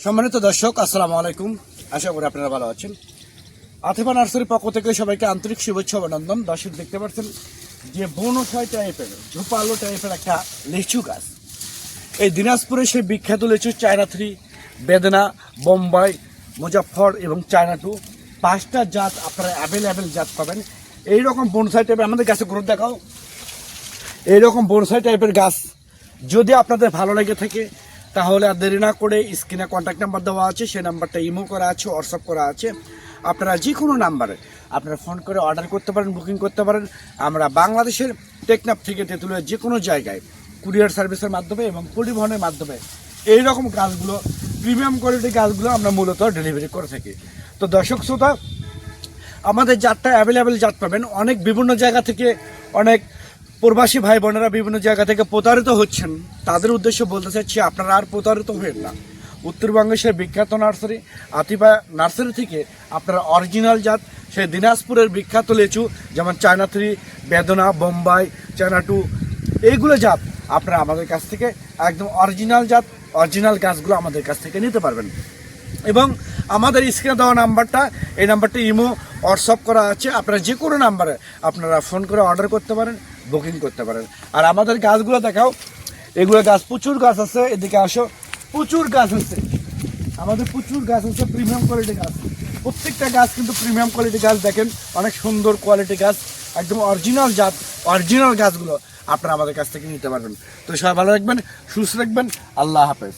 সম্মানিত দর্শক, আসসালামু আলাইকুম। আশা করি আপনারা ভালো আছেন। আতিফা নার্সারির পক্ষ থেকে সবাইকে আন্তরিক শুভেচ্ছা অভিনন্দন। দর্শক দেখতে পাচ্ছেন যে বনসাই টাইপের ঝোপালো টাইপের একটা লিচু গাছ। এই দিনাজপুরে সেই বিখ্যাত লিচু চায়না 3, বেদনা, বোম্বাই, মুজাফফর এবং চায়না 2 5টা জাত আপনারা অ্যাভেলেবেল জাত পাবেন। এইরকম বনসাই টাইপের আমাদের গাছে গ্রোথ দেখাও। এইরকম বনসাই টাইপের গাছ যদি আপনাদের ভালো লেগে থাকে তাহলে আর দেরি না করে স্ক্রিনে কন্ট্যাক্ট নাম্বার দেওয়া আছে, সেই নাম্বারটা ইমো করা আছে, হোয়াটসঅ্যাপ করা আছে। আপনারা যে কোনো নাম্বারে আপনারা ফোন করে অর্ডার করতে পারেন, বুকিং করতে পারেন। আমরা বাংলাদেশের টেকনাফ থেকে তেঁতুলিয়ার যে কোনো জায়গায় কুরিয়ার সার্ভিসের মাধ্যমে এবং পরিবহনের মাধ্যমে এই রকম গাছগুলো, প্রিমিয়াম কোয়ালিটির গাছগুলো আমরা মূলত ডেলিভারি করে থাকি। তো দর্শক শ্রোতা, আমাদের জাতটা অ্যাভেলেবেল জাত পাবেন। অনেক বিভিন্ন জায়গা থেকে অনেক প্রবাসী ভাই বোনেরা বিভিন্ন জায়গা থেকে প্রতারিত হচ্ছেন। তাদের উদ্দেশ্যে বলতে চাচ্ছি, আপনারা আর প্রতারিত হবেন না। উত্তরবঙ্গের সেই বিখ্যাত নার্সারি আতিফা নার্সারি থেকে আপনারা অরিজিনাল জাত, সেই দিনাজপুরের বিখ্যাত লিচু যেমন চায়না 3, বেদনা, বোম্বাই, চায়না 2 এইগুলো জাত আপনারা আমাদের কাছ থেকে একদম অরিজিনাল জাত, অরিজিনাল গাছগুলো আমাদের কাছ থেকে নিতে পারবেন। এবং আমাদের স্ক্রিনে দেওয়া নাম্বারটা, এই নাম্বারটা ইমো হোয়াটসঅ্যাপ করা আছে। আপনারা যে কোনো নাম্বারে আপনারা ফোন করে অর্ডার করতে পারেন, বুকিং করতে পারেন। আর আমাদের গাছগুলো দেখাও, এগুলো গাছ প্রচুর গাছ আছে। এদিকে আসো, প্রচুর গাছ আছে আমাদের, প্রচুর গাছ আছে প্রিমিয়াম কোয়ালিটি গাছ। প্রত্যেকটা গাছ কিন্তু প্রিমিয়াম কোয়ালিটি গাছ। দেখেন অনেক সুন্দর কোয়ালিটি গাছ, একদম অরিজিনাল জাত, অরিজিনাল গাছগুলো আপনারা আমাদের কাছ থেকে নিতে পারবেন। তো সবাই ভালো রাখবেন, সুস্থ রাখবেন। আল্লাহ হাফেজ।